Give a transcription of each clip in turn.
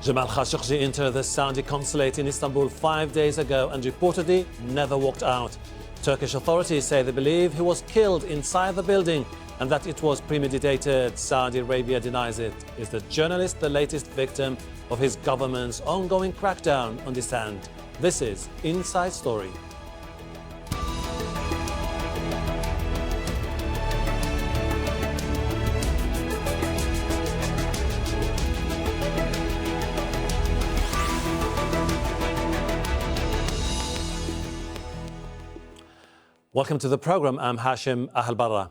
Jamal Khashoggi entered the Saudi consulate in Istanbul 5 days ago and reportedly never walked out. Turkish authorities say they believe he was killed inside the building and that it was premeditated. Saudi Arabia denies it. Is the journalist the latest victim of his government's ongoing crackdown on dissent? This is Inside Story. Welcome to the program. I'm Hashem Ahelbarra.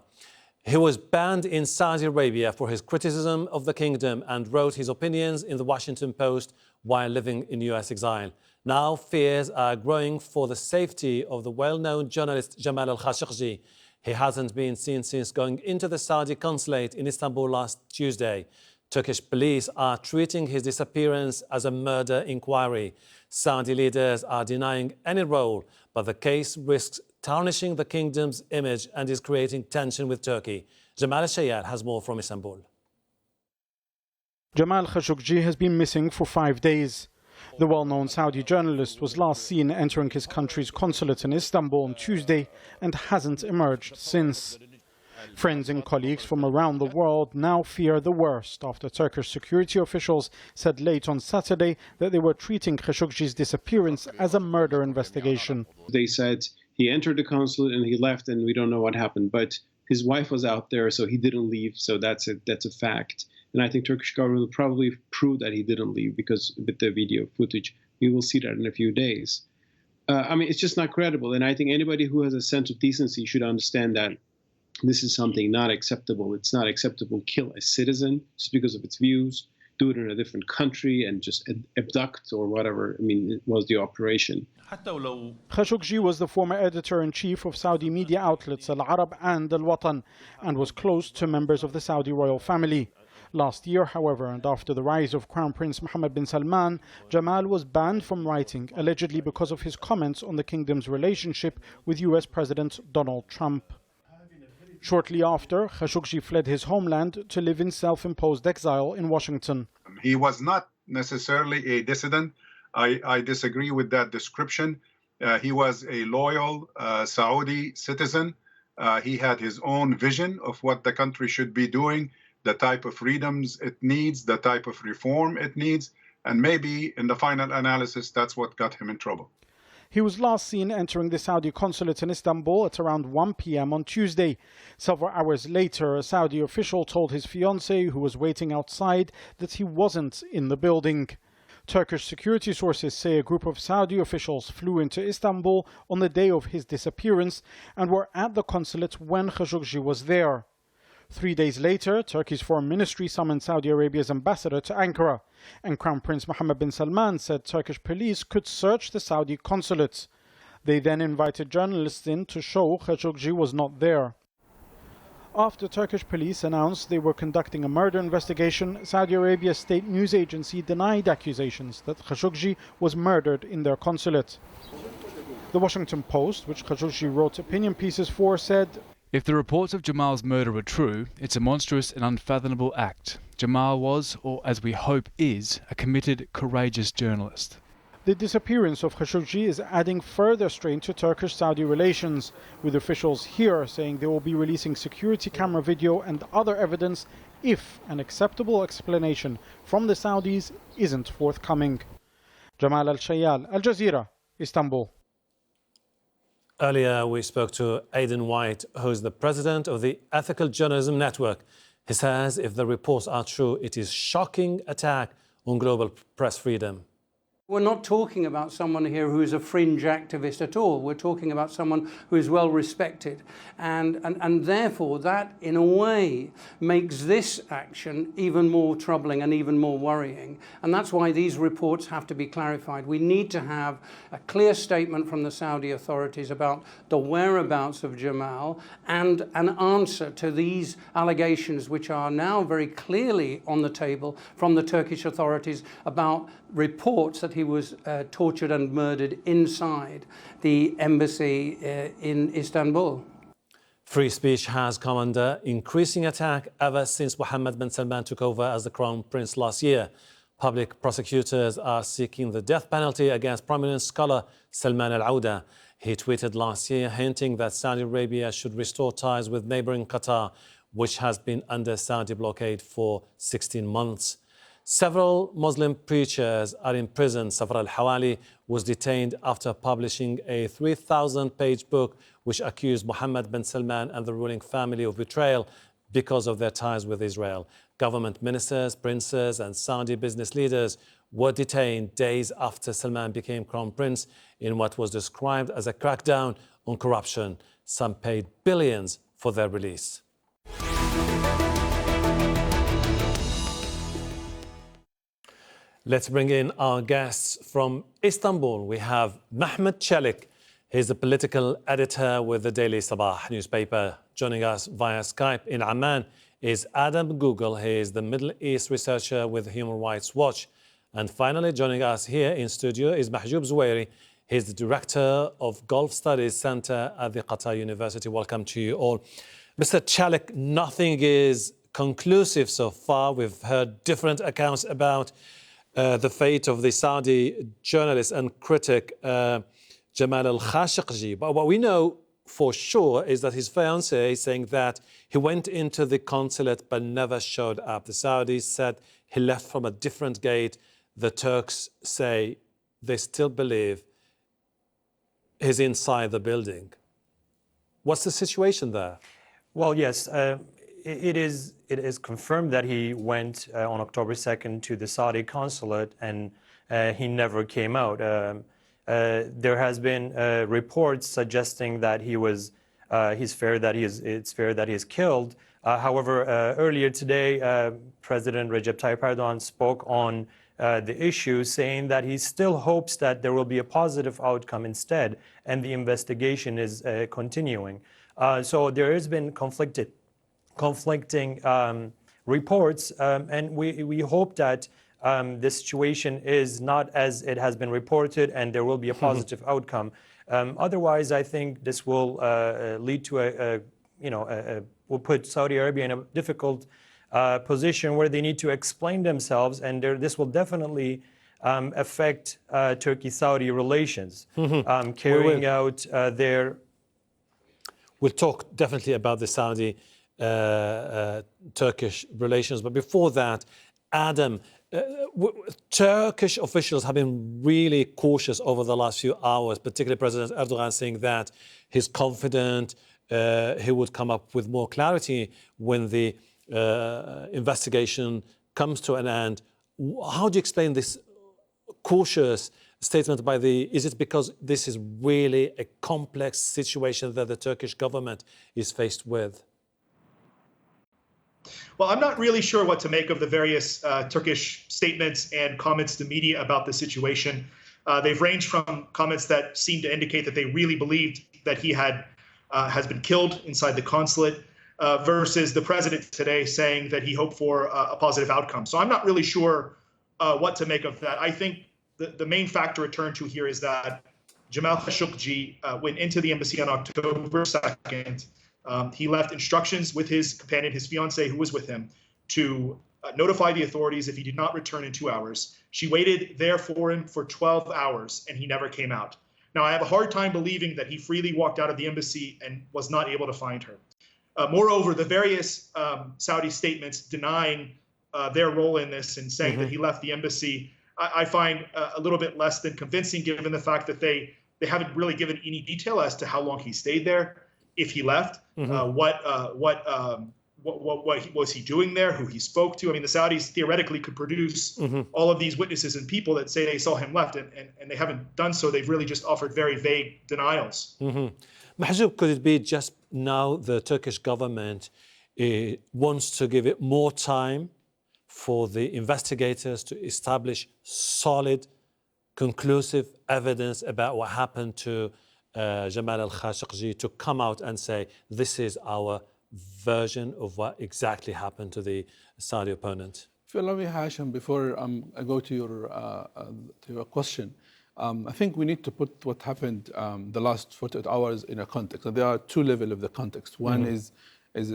He was banned in Saudi Arabia for his criticism of the kingdom and wrote his opinions in the Washington Post while living in US exile. Now fears are growing for the safety of the well-known journalist Jamal Khashoggi. He hasn't been seen since going into the Saudi consulate in Istanbul last Tuesday. Turkish police are treating his disappearance as a murder inquiry. Saudi leaders are denying any role, but the case risks tarnishing the kingdom's image and is creating tension with Turkey. Jamal Khashoggi has more from Istanbul. Jamal Khashoggi has been missing for 5 days. The well-known Saudi journalist was last seen entering his country's consulate in Istanbul on Tuesday and hasn't emerged since. Friends and colleagues from around the world now fear the worst after Turkish security officials said late on Saturday that they were treating Khashoggi's disappearance as a murder investigation. They said he entered the consulate and he left and we don't know what happened, but his wife was out there, so he didn't leave, so that's a fact. And I think Turkish government will probably prove that he didn't leave because with the video footage, we will see that in a few days. It's just not credible, and I think anybody who has a sense of decency should understand that this is something not acceptable. It's not acceptable to kill a citizen just because of its views, do it in a different country and just abduct or whatever. It was the operation. Khashoggi was the former editor-in-chief of Saudi media outlets Al Arab and Al Watan and was close to members of the Saudi royal family. Last year, however, and after the rise of Crown Prince Mohammed bin Salman, Jamal was banned from writing, allegedly because of his comments on the kingdom's relationship with US President Donald Trump. Shortly after, Khashoggi fled his homeland to live in self-imposed exile in Washington. He was not necessarily a dissident. I disagree with that description. He was a loyal Saudi citizen. He had his own vision of what the country should be doing, the type of freedoms it needs, the type of reform it needs, and maybe in the final analysis, that's what got him in trouble. He was last seen entering the Saudi consulate in Istanbul at around 1 p.m. on Tuesday. Several hours later, a Saudi official told his fiancée, who was waiting outside, that he wasn't in the building. Turkish security sources say a group of Saudi officials flew into Istanbul on the day of his disappearance and were at the consulate when Khashoggi was there. 3 days later, Turkey's foreign ministry summoned Saudi Arabia's ambassador to Ankara, and Crown Prince Mohammed bin Salman said Turkish police could search the Saudi consulate. They then invited journalists in to show Khashoggi was not there. After Turkish police announced they were conducting a murder investigation, Saudi Arabia's state news agency denied accusations that Khashoggi was murdered in their consulate. The Washington Post, which Khashoggi wrote opinion pieces for, said, "If the reports of Jamal's murder were true, it's a monstrous and unfathomable act. Jamal was, or as we hope is, a committed, courageous journalist." The disappearance of Khashoggi is adding further strain to Turkish-Saudi relations, with officials here saying they will be releasing security camera video and other evidence if an acceptable explanation from the Saudis isn't forthcoming. Jamal Al-Shayal, Al Jazeera, Istanbul. Earlier, we spoke to Aidan White, who is the president of the Ethical Journalism Network. He says if the reports are true, it is a shocking attack on global press freedom. We're not talking about someone here who is a fringe activist at all. We're talking about someone who is well respected. And therefore, that, in a way, makes this action even more troubling and even more worrying. And that's why these reports have to be clarified. We need to have a clear statement from the Saudi authorities about the whereabouts of Jamal and an answer to these allegations, which are now very clearly on the table from the Turkish authorities about reports that he was tortured and murdered inside the embassy in Istanbul. Free speech has come under increasing attack ever since Mohammed bin Salman took over as the Crown Prince last year. Public prosecutors are seeking the death penalty against prominent scholar Salman al-Auda. He tweeted last year hinting that Saudi Arabia should restore ties with neighboring Qatar, which has been under Saudi blockade for 16 months. Several Muslim preachers are in prison. Safar al-Hawali was detained after publishing a 3,000-page book which accused Mohammed bin Salman and the ruling family of betrayal because of their ties with Israel. Government ministers, princes, and Saudi business leaders were detained days after Salman became crown prince in what was described as a crackdown on corruption. Some paid billions for their release. Let's bring in our guests from Istanbul. We have Mehmet Celik. He's the political editor with the daily Sabah newspaper. Joining us via Skype in Amman is Adam Coogle. He is the Middle East researcher with Human Rights Watch. And finally, joining us here in studio is Mahjoob Zweiri. He's the director of Gulf Studies Center at the Qatar University. Welcome to you all. Mr. Celik, nothing is conclusive so far. We've heard different accounts about the fate of the Saudi journalist and critic Jamal Khashoggi. But what we know for sure is that his fiancée is saying that he went into the consulate but never showed up. The Saudis said he left from a different gate. The Turks say they still believe he's inside the building. What's the situation there? Well, yes, it is confirmed that he went on October 2nd to the Saudi consulate and he never came out. There has been reports suggesting that it's fair that he's killed. However, earlier today, President Recep Tayyip Erdogan spoke on the issue, saying that he still hopes that there will be a positive outcome instead, and the investigation is continuing. So there has been conflicting reports, and we hope that the situation is not as it has been reported, and there will be a positive outcome. Otherwise, I think this will lead to will put Saudi Arabia in a difficult position where they need to explain themselves, and this will definitely affect Turkey-Saudi relations, carrying out their... We'll talk definitely about the Saudi-Turkish relations, but before that, Adam, Turkish officials have been really cautious over the last few hours, particularly President Erdogan saying that he's confident he would come up with more clarity when the investigation comes to an end. How do you explain this cautious statement by is it because this is really a complex situation that the Turkish government is faced with? Well, I'm not really sure what to make of the various Turkish statements and comments to media about the situation. They've ranged from comments that seem to indicate that they really believed that he has been killed inside the consulate, versus the president today saying that he hoped for a positive outcome. So I'm not really sure what to make of that. I think the main factor to turn to here is that Jamal Khashoggi went into the embassy on October 2nd. He left instructions with his companion, his fiancée, who was with him, to notify the authorities if he did not return in 2 hours. She waited there for him for 12 hours, and he never came out. Now, I have a hard time believing that he freely walked out of the embassy and was not able to find her. Moreover, the various Saudi statements denying their role in this and saying that he left the embassy, I find a little bit less than convincing, given the fact that they haven't really given any detail as to how long he stayed there, if he left, what was he doing there, who he spoke to. I mean, the Saudis theoretically could produce all of these witnesses and people that say they saw him left, and they haven't done so. They've really just offered very vague denials. Mahjoob, could it be just now the Turkish government wants to give it more time for the investigators to establish solid, conclusive evidence about what happened to Jamal al-Khashoggi, to come out and say, this is our version of what exactly happened to the Saudi opponent? If you allow me, Hashem, before I go to your question, I think we need to put what happened the last 48 hours in a context. And there are two levels of the context. One is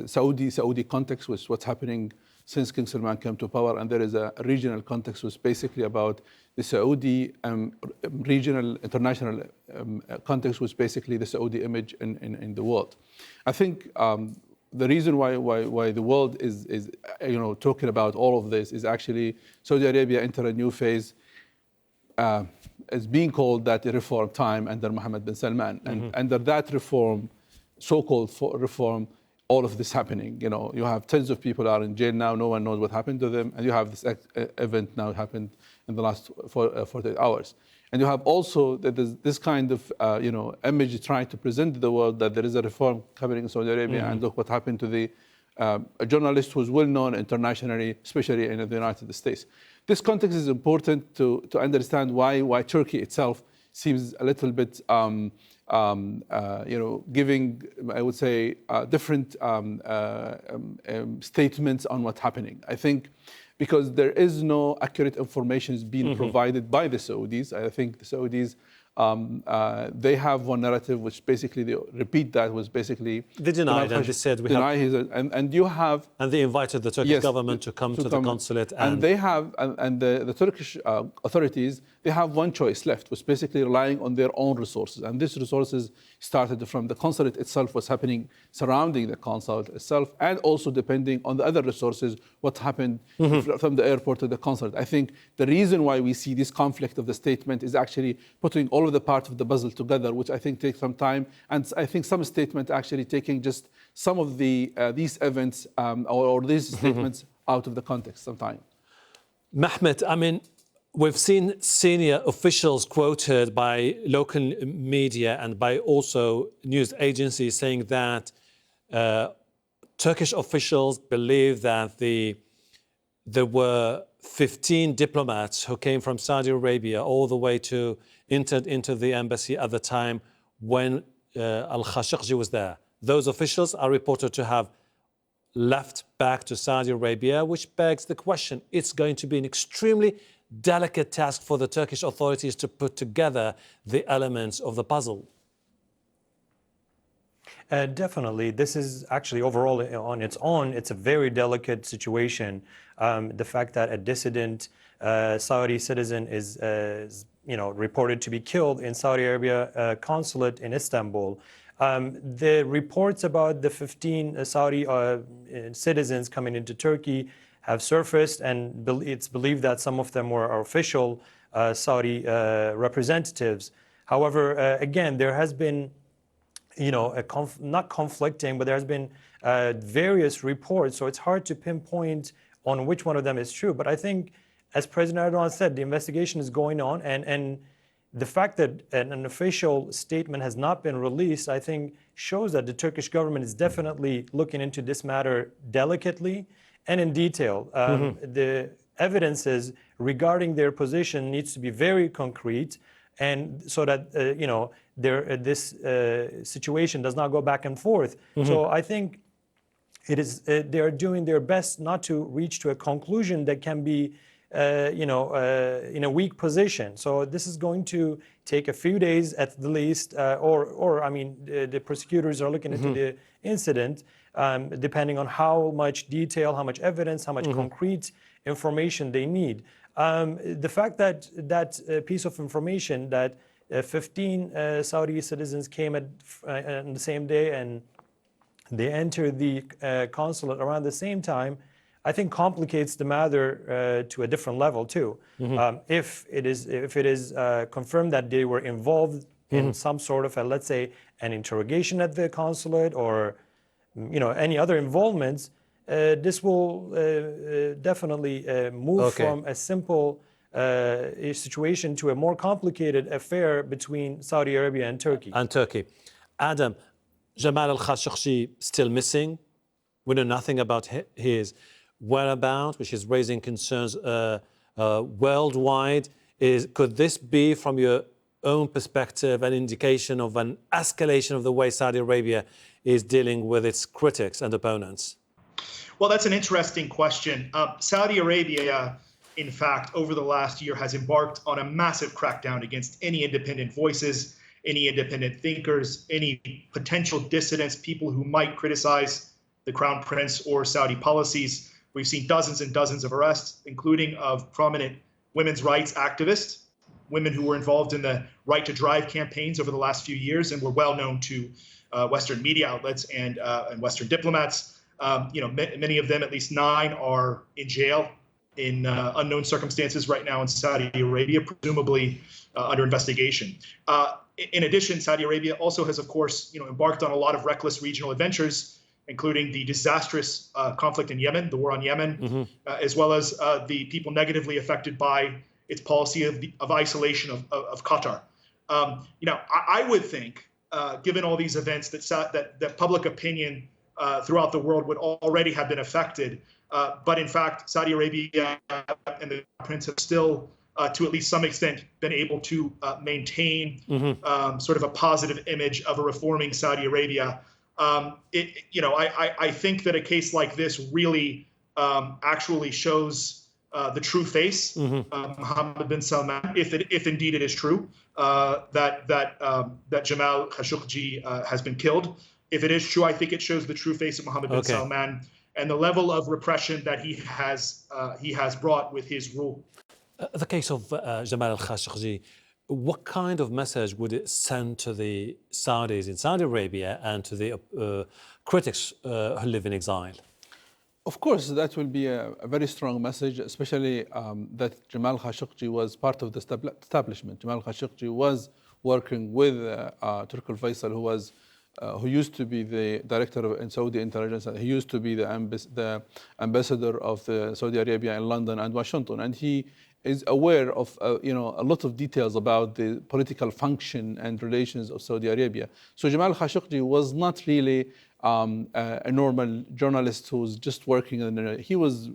Saudi context, which is what's happening since King Salman came to power, and there is a regional context which is basically about the Saudi regional, international context, which is basically the Saudi image in the world. I think the reason why the world is talking about all of this is actually Saudi Arabia entered a new phase. Is being called that a reform time under Mohammed bin Salman, and under that reform, so-called reform, all of this happening. You have tens of people are in jail now. No one knows what happened to them, and you have this event now happened in the last 48 hours. And you have also this kind of image trying to present to the world that there is a reform coming in Saudi Arabia, and look what happened to the a journalist who's well known internationally, especially in the United States. This context is important to understand why Turkey itself seems a little bit giving, I would say, different statements on what's happening. I think because there is no accurate information being provided by the Saudis. I think the Saudis, they have one narrative which basically they repeat that was basically they denied and they said and you have and they invited the Turkish government to come to the consulate and they have and the Turkish authorities, they have one choice left, was basically relying on their own resources, and these resources started from the consulate itself, what's happening surrounding the consulate itself, and also depending on the other resources, what happened from the airport to the consulate. I think the reason why we see this conflict of the statement is actually putting all of the parts of the puzzle together, which I think takes some time, and I think some statement actually taking just some of the these events or these statements out of the context sometimes. Mehmet, I mean, we've seen senior officials quoted by local media and by also news agencies saying that Turkish officials believe that there were 15 diplomats who came from Saudi Arabia all the way to entered into the embassy at the time when Khashoggi was there. Those officials are reported to have left back to Saudi Arabia, which begs the question, it's going to be an extremely delicate task for the Turkish authorities to put together the elements of the puzzle. Definitely. This is actually overall on its own, it's a very delicate situation. The fact that a dissident Saudi citizen is reported to be killed in Saudi Arabia consulate in Istanbul. The reports about the 15 Saudi citizens coming into Turkey have surfaced, and it's believed that some of them were official Saudi representatives. However, again, there has been, not conflicting, but there has been various reports, so it's hard to pinpoint on which one of them is true. But I think, as President Erdogan said, the investigation is going on, and the fact that an official statement has not been released, I think, shows that the Turkish government is definitely looking into this matter delicately and in detail. The evidences regarding their position needs to be very concrete, and so that this situation does not go back and forth. So I think it is they are doing their best not to reach to a conclusion that can be in a weak position. So this is going to take a few days at the least, the prosecutors are looking into the incident, depending on how much detail, how much evidence, how much concrete information they need. The fact that that piece of information that 15 Saudi citizens came on the same day and they entered the consulate around the same time, I think complicates the matter to a different level too. If it is confirmed that they were involved in some sort of let's say an interrogation at the consulate or any other involvements, this will definitely move from a simple situation to a more complicated affair between Saudi Arabia and Turkey. Adam, Jamal Khashoggi still missing. We know nothing about his whereabouts, which is raising concerns worldwide. Could this be, from your own perspective, an indication of an escalation of the way Saudi Arabia is dealing with its critics and opponents? Well, that's an interesting question. Saudi Arabia, in fact, over the last year has embarked on a massive crackdown against any independent voices, any independent thinkers, any potential dissidents, people who might criticize the Crown Prince or Saudi policies. We've seen dozens and dozens of arrests, including of prominent women's rights activists, women who were involved in the Right to Drive campaigns over the last few years and were well known to Western media outlets and Western diplomats. Many of them, at least 9, are in jail in unknown circumstances right now in Saudi Arabia, presumably under investigation. In addition, Saudi Arabia also has, of course, embarked on a lot of reckless regional adventures, including the disastrous conflict in Yemen, the war on Yemen, as well as the people negatively affected by its policy of isolation of Qatar. I would think, given all these events, that public opinion throughout the world would already have been affected. But in fact, Saudi Arabia and the prince have still, to at least some extent, been able to maintain sort of a positive image of a reforming Saudi Arabia. I think that a case like this really actually shows the true face of Mohammed bin Salman, if indeed it is true that Jamal Khashoggi has been killed. If it is true, I think it shows the true face of Mohammed bin Salman and the level of repression that he has brought with his rule. The case of Jamal Khashoggi, what kind of message would it send to the Saudis in Saudi Arabia and to the critics who live in exile? Of course, that will be a very strong message, especially that Jamal Khashoggi was part of the establishment. Jamal Khashoggi was working with Turkey Faisal, who used to be the director in Saudi intelligence. He used to be the ambassador of Saudi Arabia in London and Washington, and he is aware of a lot of details about the political function and relations of Saudi Arabia. So Jamal Khashoggi was not really a normal journalist who was just working in he was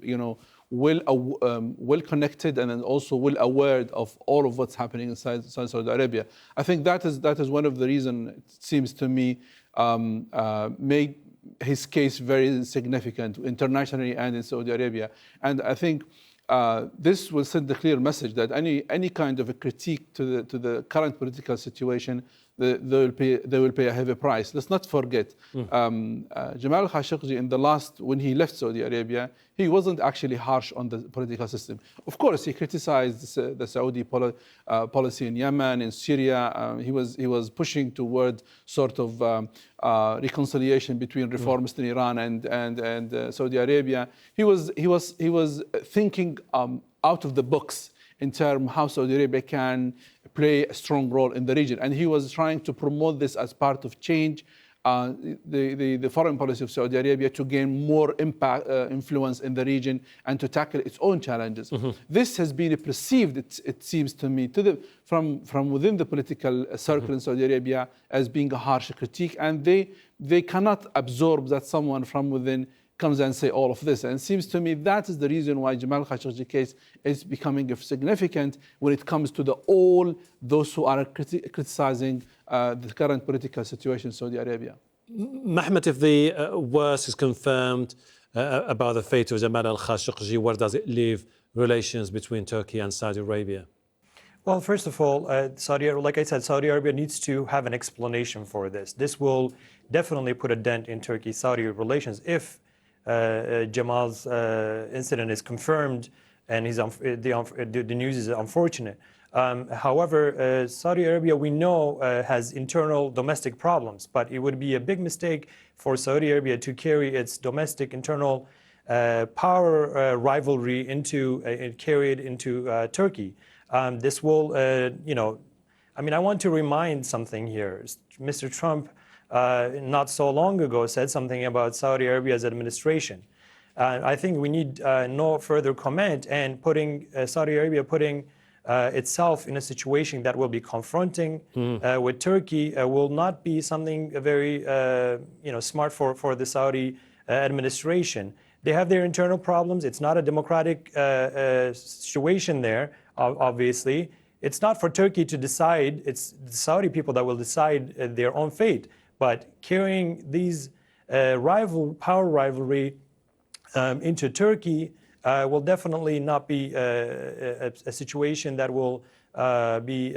well connected and then also well aware of all of what's happening inside Saudi Arabia. I think that is one of the reasons, it seems to me, made his case very significant internationally and in Saudi Arabia. And I think this will send a clear message that any kind of a critique to the current political situation, they will pay a heavy price. Let's not forget, Jamal Khashoggi when he left Saudi Arabia, he wasn't actually harsh on the political system. Of course, he criticized the Saudi policy in Yemen, in Syria. He was pushing toward sort of reconciliation between reformists in Iran and Saudi Arabia. He was thinking out of the box in terms of how Saudi Arabia can play a strong role in the region. And he was trying to promote this as part of change the foreign policy of Saudi Arabia to gain more influence in the region and to tackle its own challenges. This has been perceived, it seems to me, from within the political circle in Saudi Arabia as being a harsh critique, and they cannot absorb that someone from within comes and say all of this. And it seems to me that is the reason why Jamal Khashoggi case is becoming significant when it comes to all those who are criticizing the current political situation in Saudi Arabia. Mehmet, if the worst is confirmed about the fate of Jamal al-Khashoggi, where does it leave relations between Turkey and Saudi Arabia? Well, first of all, like I said, Saudi Arabia needs to have an explanation for this. This will definitely put a dent in Turkey-Saudi relations if Jamal's incident is confirmed and the news is unfortunate. However, Saudi Arabia, we know, has internal domestic problems, but it would be a big mistake for Saudi Arabia to carry its domestic internal power rivalry carry it into Turkey. This will, I want to remind something here. Mr. Trump not so long ago said something about Saudi Arabia's administration. I think we need no further comment, and Saudi Arabia putting itself in a situation that will be confronting with Turkey will not be something very smart for the Saudi administration. They have their internal problems. It's not a democratic situation there, obviously. It's not for Turkey to decide. It's the Saudi people that will decide their own fate. But carrying these power rivalry into Turkey will definitely not be a situation that will be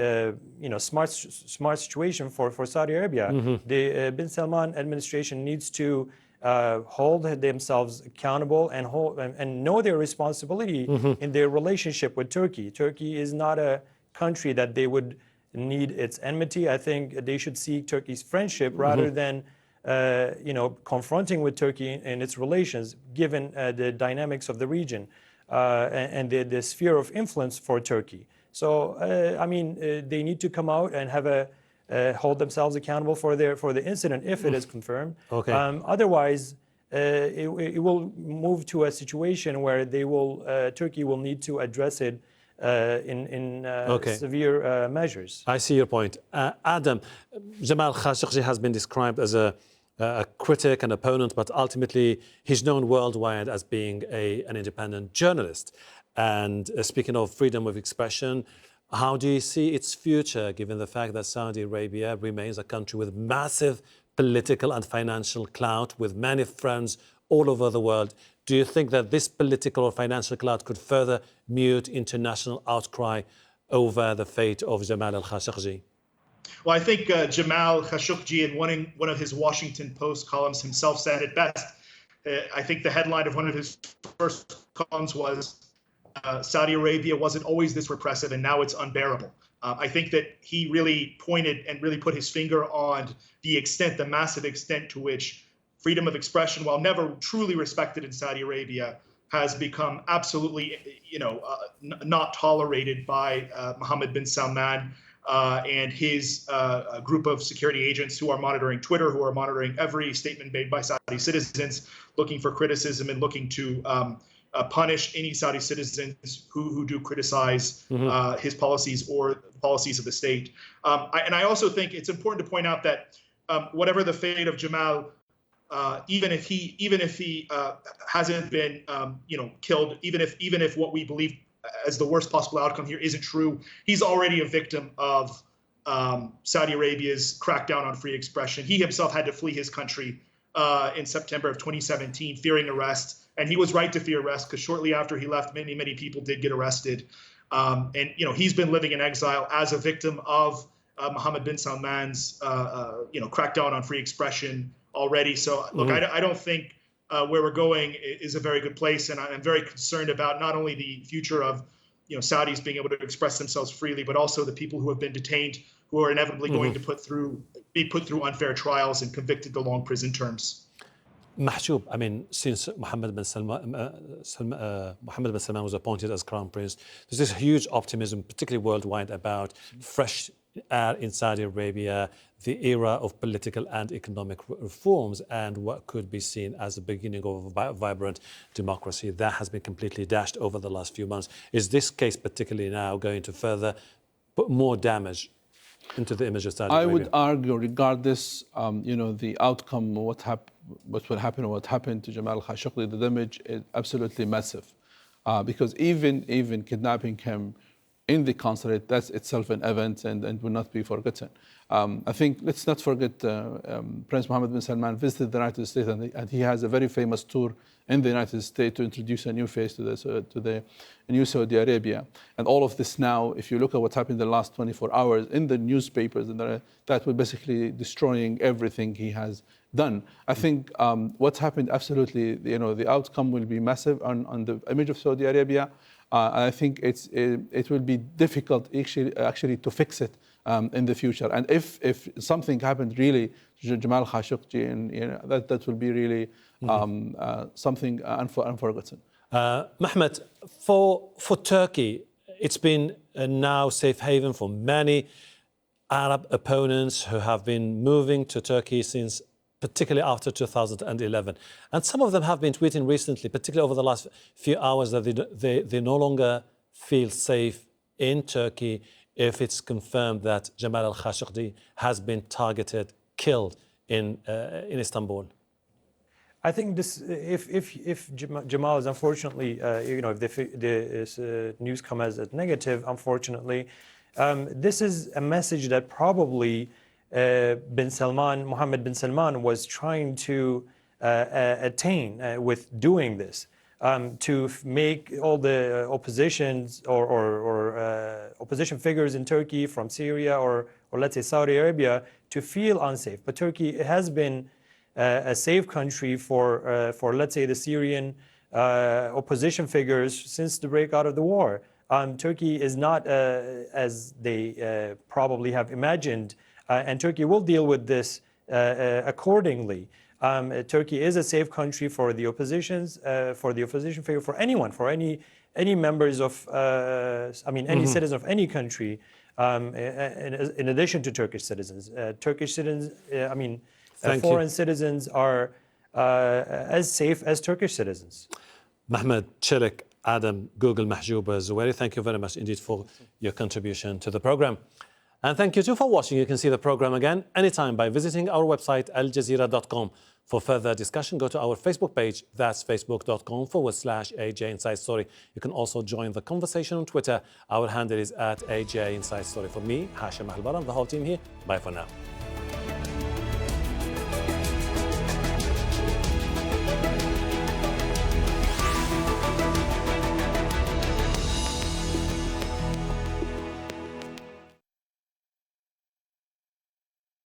smart situation for Saudi Arabia. The bin Salman administration needs to hold themselves accountable and know their responsibility in their relationship with Turkey. Turkey is not a country that they would need its enmity. I think they should seek Turkey's friendship rather than confronting with Turkey in its relations, given the dynamics of the region and the sphere of influence for Turkey. So, they need to come out and have hold themselves accountable for the incident if it is confirmed. Okay. Otherwise, it will move to a situation where Turkey will need to address it in severe measures. I see your point. Adam, Jamal Khashoggi has been described as a critic and opponent, but ultimately he's known worldwide as being an independent journalist. And speaking of freedom of expression, how do you see its future, given the fact that Saudi Arabia remains a country with massive political and financial clout, with many friends all over the world? Do you think that this political or financial clout could further mute international outcry over the fate of Jamal al-Khashoggi? Well, I think Jamal Khashoggi, in one of his Washington Post columns, himself said it best. I think the headline of one of his first columns was, Saudi Arabia wasn't always this repressive and now it's unbearable. I think that he really pointed and really put his finger on the massive extent to which freedom of expression, while never truly respected in Saudi Arabia, has become absolutely, not tolerated by Mohammed bin Salman and his group of security agents who are monitoring Twitter, who are monitoring every statement made by Saudi citizens, looking for criticism and looking to punish any Saudi citizens who do criticize his policies or the policies of the state. And I also think it's important to point out that whatever the fate of Jamal, even if he hasn't been killed, even if what we believe as the worst possible outcome here isn't true, he's already a victim of Saudi Arabia's crackdown on free expression. He himself had to flee his country in September of 2017, fearing arrest. And he was right to fear arrest, because shortly after he left, many people did get arrested. And he's been living in exile as a victim of Mohammed bin Salman's crackdown on free expression already. So look, I don't think where we're going is a very good place, and I'm very concerned about not only the future of Saudis being able to express themselves freely, but also the people who have been detained, who are inevitably going to be put through unfair trials and convicted to long prison terms. Mahjoob, since Mohammed bin Salman was appointed as Crown Prince, there's this huge optimism, particularly worldwide, about fresh air in Saudi Arabia, the era of political and economic reforms, and what could be seen as the beginning of a vibrant democracy. That has been completely dashed over the last few months. Is this case particularly now going to further put more damage into the image of Saudi Arabia? I would argue, regardless, the outcome, what will happen or what happened to Jamal Khashoggi, the damage is absolutely massive. Because even kidnapping him in the consulate, that's itself an event and will not be forgotten. I think let's not forget Prince Mohammed bin Salman visited the United States, and he has a very famous tour in the United States to introduce a new face to the new Saudi Arabia. And all of this now, if you look at what happened in the last 24 hours in the newspapers, that will basically destroying everything he has done. I think what's happened, absolutely, the outcome will be massive on the image of Saudi Arabia. And I think it will be difficult actually to fix it in the future. And if something happened really to Jamal Khashoggi, and that will be really something unforgotten. Mehmet, for Turkey, it's been a now safe haven for many Arab opponents who have been moving to Turkey since, particularly after 2011. And some of them have been tweeting recently, particularly over the last few hours, that they no longer feel safe in Turkey if it's confirmed that Jamal al-Khashoggi has been targeted, killed in Istanbul. I think this, if Jamal is unfortunately, if the news comes as negative, unfortunately, this is a message that probably Mohammed bin Salman was trying to attain with doing this, to make all the oppositions or opposition figures in Turkey from Syria or let's say Saudi Arabia to feel unsafe. But Turkey has been a safe country for let's say, the Syrian opposition figures since the breakout of the war. Turkey is not as they probably have imagined, and Turkey will deal with this accordingly. Turkey is a safe country for the oppositions, for the opposition figure, for anyone, for any members of, any citizen of any country, in addition to Turkish citizens. Turkish citizens, foreign citizens are as safe as Turkish citizens. Mehmet, Celik, Adam, Coogle, Mahjoob, Zweiri, thank you very much indeed for your contribution to the program. And thank you too for watching. You can see the program again anytime by visiting our website, aljazeera.com. For further discussion, go to our Facebook page. That's facebook.com/AJ Inside Story. You can also join the conversation on Twitter. Our handle is @AJ Inside Story. For me, Hashem Ahelbarra, and the whole team here, bye for now.